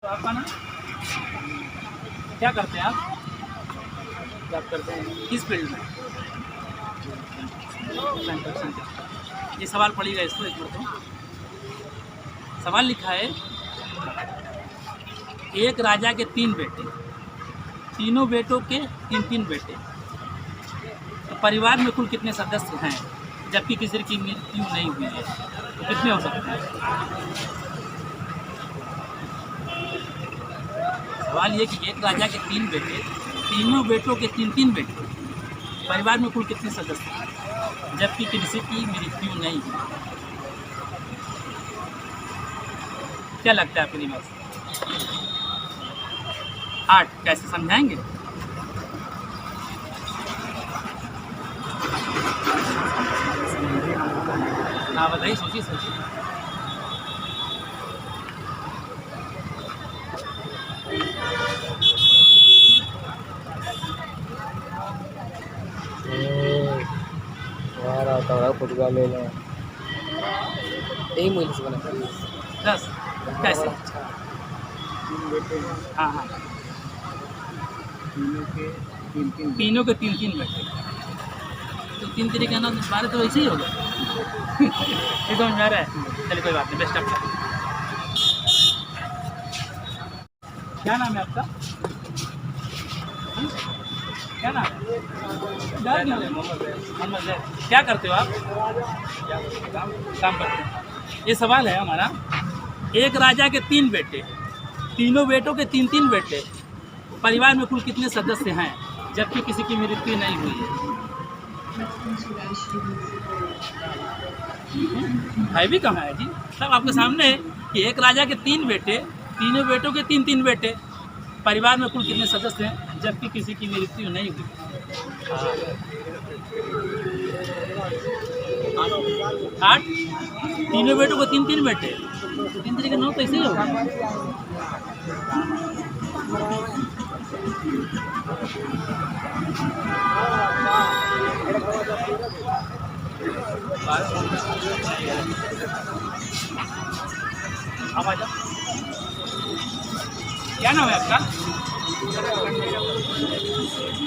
तो आपका नाम क्या करते हैं आप? जॉब करते हैं किस फील्ड में? कंस्ट्रक्शन के। ये सवाल पढ़िएगा इसको एक मिनट। सवाल लिखा है, एक राजा के 3 बेटे, तीनों बेटों के 3-3 बेटे, तो परिवार में कुल कितने सदस्य हैं जबकि किसी की मृत्यु नहीं हुई है? तो कितने हो सकते हैं? सवाल ये कि एक राजा के 3 बेटे, तीनों बेटों के 3-3 बेटे, परिवार में कुल कितने सदस्य हैं जबकि किसी की मृत्यु नहीं हुई? क्या लगता है आपके दिमाग से? 8 कैसे समझाएंगे? हाँ बताइए, सोचिए सोचिए। यार आता है फुटबॉल ले लो यही मूल्य से बना 10 कैसे? हाँ हाँ, तीनों के 3-3 बेटे, तो 3 तरीके का 12 तो वैसे ही होगा। ये समझ में आ रहा है? चलिए कोई बात नहीं, बेस्ट ऑफ लक। क्या नाम है आपका? क्या नाम है? मोहम्मद जैद। क्या करते हो आप? काम करते हैं। ये सवाल है हमारा, एक राजा के 3 बेटे, तीनों बेटों के 3-3 बेटे, परिवार में कुल कितने सदस्य हैं जबकि किसी की मृत्यु नहीं हुई है? है भी कहाँ है जी? सब आपके सामने है कि एक राजा के 3 बेटे, तीनों बेटों के 3-3 बेटे, परिवार में कुल कितने सदस्य हैं जबकि किसी की मृत्यु नहीं हुई? 8। तीनों बेटों को 3-3 बेटे, 3 तरीके 9 तो ऐसे ही होगा। अब आ जाओ। क्या नाम है आपका?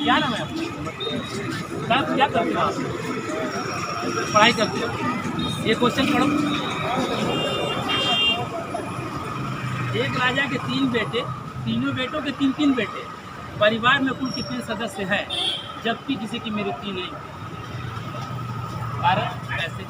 क्या नाम है आपका? क्या करते हो आप? पढ़ाई करते हो? ये क्वेश्चन पढ़ो। एक राजा के 3 बेटे, तीनों बेटों के 3-3 बेटे, परिवार में कुल कितने सदस्य हैं जबकि किसी की मृत्यु नहीं? 12 कैसे?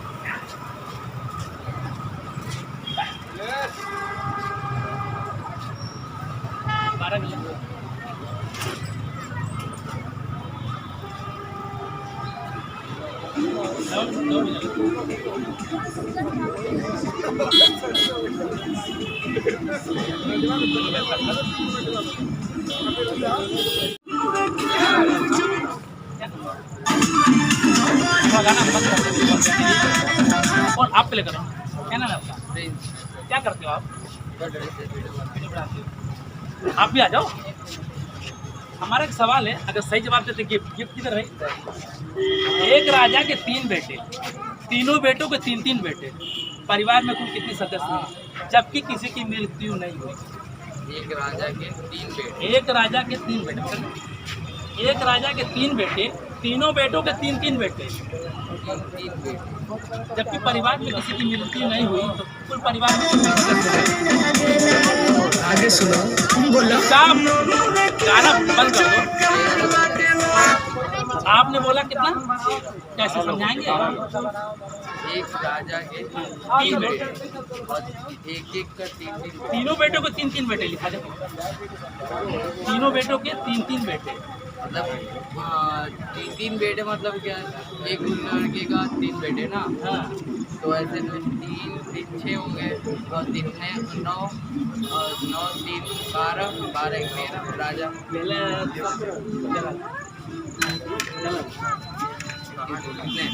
और आप प्ले करो। क्या नाम है आपका? क्या करते हो आप? आप भी आ जाओ। हमारा एक सवाल है, अगर सही जवाब देते गिफ्ट। गिफ्ट किधर है? एक राजा के 3 बेटे, तीनों बेटों के 3-3 बेटे, परिवार में कुल कितने सदस्य हैं जबकि किसी की मृत्यु नहीं हुई? एक राजा के 3 बेटे, एक राजा के 3 बेटे, एक राजा के 3 बेटे, तीनों बेटों के 3-3 बेटे, 3 बेटे, जबकि परिवार में किसी की मृत्यु नहीं हुई, तो कुल परिवार में कितने सदस्य हैं? आगे सुनो बोलो। साहब गाना बंद कर दो। आपने बोला कितना? कैसे समझाएंगे? एक राजा के 3 बेटे, और एक का 3 तीनों बेटों को 3-3 बेटे लिखा जाए। तीनों बेटों के 3-3 बेटे, मतलब 3 बेटे मतलब क्या? एक लड़के का 3 बेटे ना, हाँ, तो ऐसे 3 6 होंगे और 3 9 और 9 3 12 12 1 13 राजा। गलत गलत। कितने?